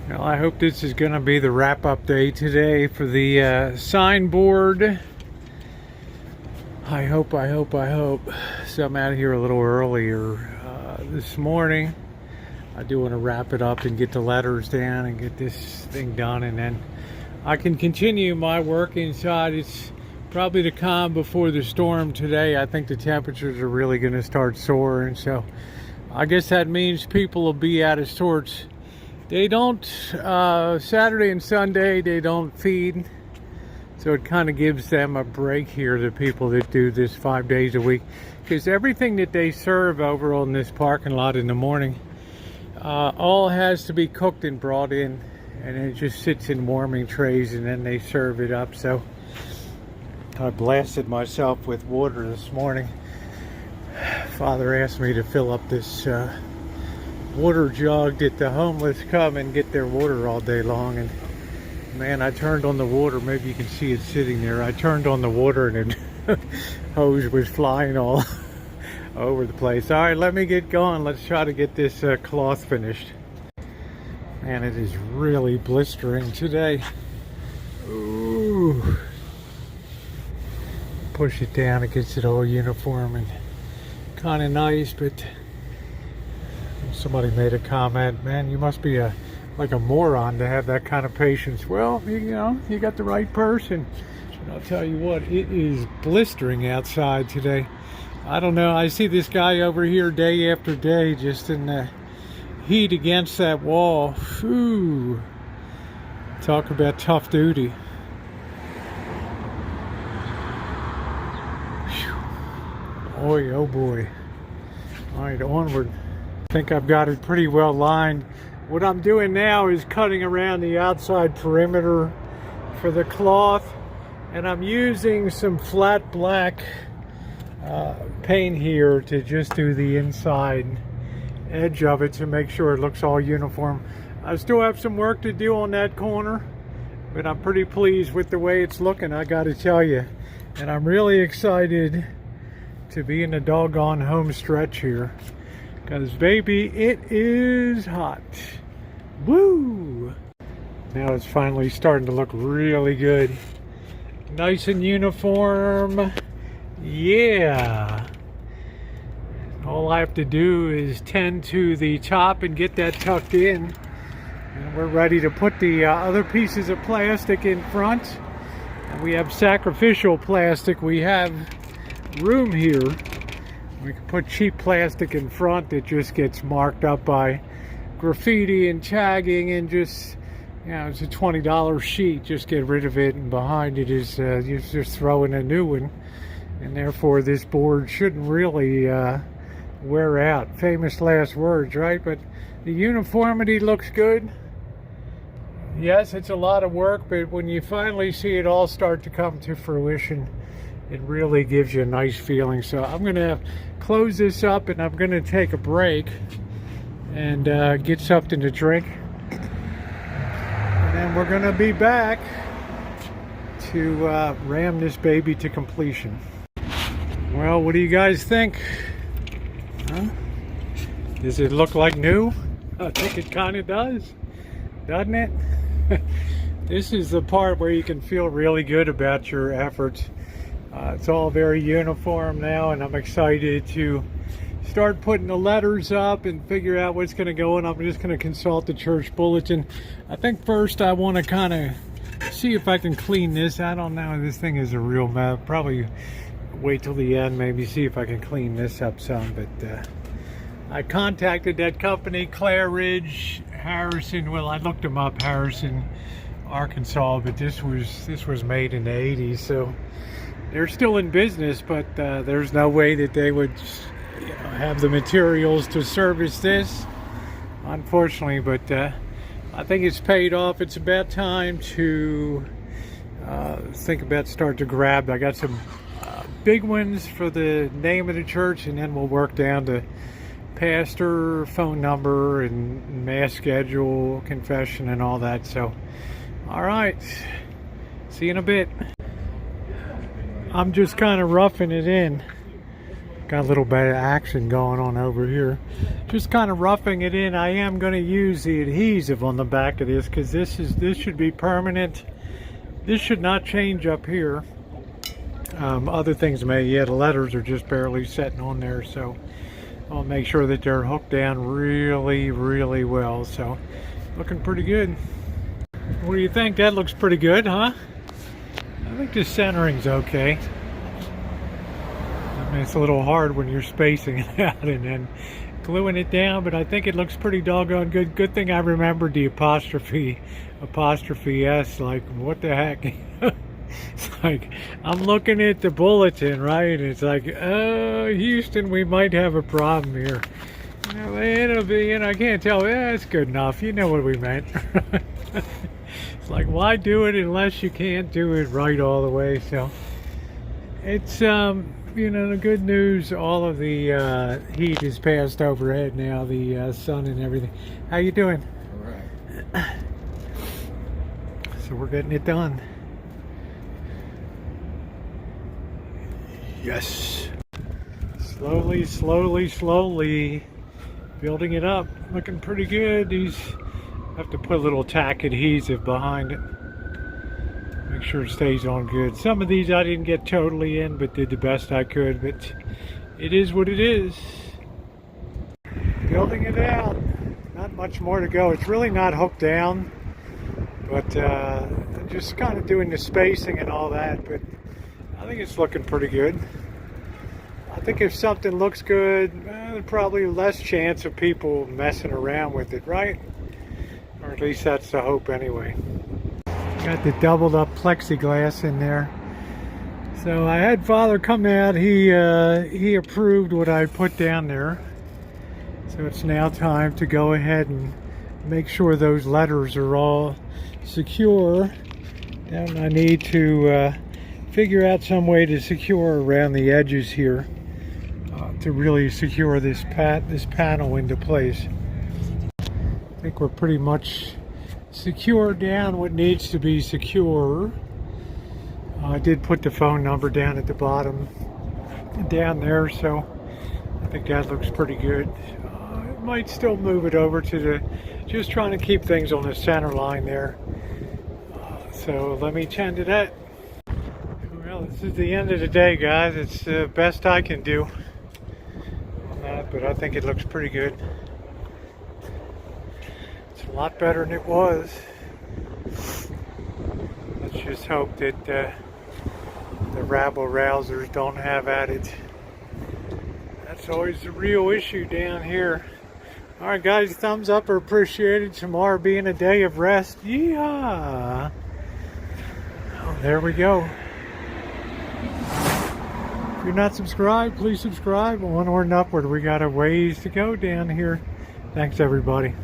Well, I hope this is going to be the wrap-up day today for the signboard. I hope. So I'm out of here a little earlier this morning. I do want to wrap it up and get the letters down and get this thing done, and then I can continue my work inside. It's probably the calm before the storm today. I think the temperatures are really going to start soaring, so I guess that means people will be out of sorts. They don't, Saturday and Sunday, they don't feed. So it kind of gives them a break here, the people that do this 5 days a week. Because everything that they serve over on this parking lot in the morning, all has to be cooked and brought in. And it just sits in warming trays and then they serve it up. So I blasted myself with water this morning. Father asked me to fill up this water jug that the homeless come and get their water all day long, and man, I turned on the water. Maybe you can see it sitting there. I turned on the water and the hose was flying all over the place. All right, let me get going. Let's try to get this cloth finished. Man, it is really blistering today. Ooh. Push it down, it gets it all uniform and kind of nice, but somebody made a comment, man, you must be like a moron to have that kind of patience. Well, you know, you got the right person. And I'll tell you what, it is blistering outside today. I don't know, I see this guy over here day after day just in the heat against that wall. Whew. Talk about tough duty. Whew. Boy, oh boy. All right, onward. I think I've got it pretty well lined. What I'm doing now is cutting around the outside perimeter for the cloth, and I'm using some flat black paint here to just do the inside edge of it to make sure it looks all uniform. I still have some work to do on that corner, but I'm pretty pleased with the way it's looking, I gotta tell you. And I'm really excited to be in the doggone home stretch here. Because, baby, it is hot. Woo! Now it's finally starting to look really good. Nice and uniform. Yeah. All I have to do is tend to the top and get that tucked in. And we're ready to put the other pieces of plastic in front. And we have sacrificial plastic. We have room here. We can put cheap plastic in front that just gets marked up by graffiti and tagging, and just, you know, it's a $20 sheet. Just get rid of it, and behind it is you just throw in a new one, and therefore this board shouldn't really wear out. Famous last words, right? But the uniformity looks good. Yes, it's a lot of work, but when you finally see it all start to come to fruition, it really gives you a nice feeling. So I'm going to close this up, and I'm going to take a break and get something to drink. And then we're going to be back to ram this baby to completion. Well, what do you guys think? Huh? Does it look like new? I think it kind of does, doesn't it? This is the part where you can feel really good about your efforts. It's all very uniform now, and I'm excited to start putting the letters up and figure out what's going to go in. I'm just going to consult the church bulletin. I think first I want to kind of see if I can clean this. I don't know, this thing is a real mess. Probably wait till the end, maybe see if I can clean this up some. But I contacted that company, Clare Ridge, Harrison. Well, I looked them up, Harrison, Arkansas, but this was made in the 80s, so they're still in business, but there's no way that they would, you know, have the materials to service this, unfortunately. But I think it's paid off. It's about time to think about start to grab. I got some big ones for the name of the church, and then we'll work down to pastor, phone number, and mass schedule, confession, and all that. So, all right, see you in a bit. I'm just kind of roughing it in. Got a little bit of action going on over here. Just kind of roughing it in. I am going to use the adhesive on the back of this because this should be permanent. This should not change up here. Other things may, yeah, the letters are just barely setting on there, so I'll make sure that they're hooked down really, really well. So looking pretty good. What do you think? That looks pretty good, huh? I think the centering's okay. I mean, it's a little hard when you're spacing it out and then gluing it down, but I think it looks pretty doggone good. Good thing I remembered the apostrophe S. Like, what the heck? It's like, I'm looking at the bulletin, right? And it's like, oh, Houston, we might have a problem here. You know, it'll be, and I can't tell. It's good enough. You know what we meant. It's like, why do it unless you can't do it right all the way? So it's, you know, the good news, all of the heat is passed overhead now, the sun and everything. How you doing? All right. So we're getting it done. Yes. Slowly, slowly, slowly building it up. Looking pretty good. These have to put a little tack adhesive behind it. Make sure it stays on good. Some of these I didn't get totally in, but did the best I could. But it is what it is. Building it out. Not much more to go. It's really not hooked down, but just kind of doing the spacing and all that. But I think it's looking pretty good. I think if something looks good, there's probably less chance of people messing around with it, right? Or at least that's the hope anyway. Got the doubled up plexiglass in there. So I had Father come out. He approved what I put down there. So it's now time to go ahead and make sure those letters are all secure. And I need to figure out some way to secure around the edges here to really secure this panel into place. I think we're pretty much secure down what needs to be secure. I did put the phone number down at the bottom down there, so I think that looks pretty good. Might still move it over to the, just trying to keep things on the center line there. So let me tend to that. Well, this is the end of the day, guys. It's the best I can do on that, but I think it looks pretty good. It's a lot better than it was. Let's just hope that the rabble-rousers don't have at it. That's always the real issue down here. Alright guys, thumbs up are appreciated. Tomorrow being a day of rest. Yeehaw! Oh, there we go. If you're not subscribed, please subscribe. Onward and upward. We got a ways to go down here. Thanks everybody.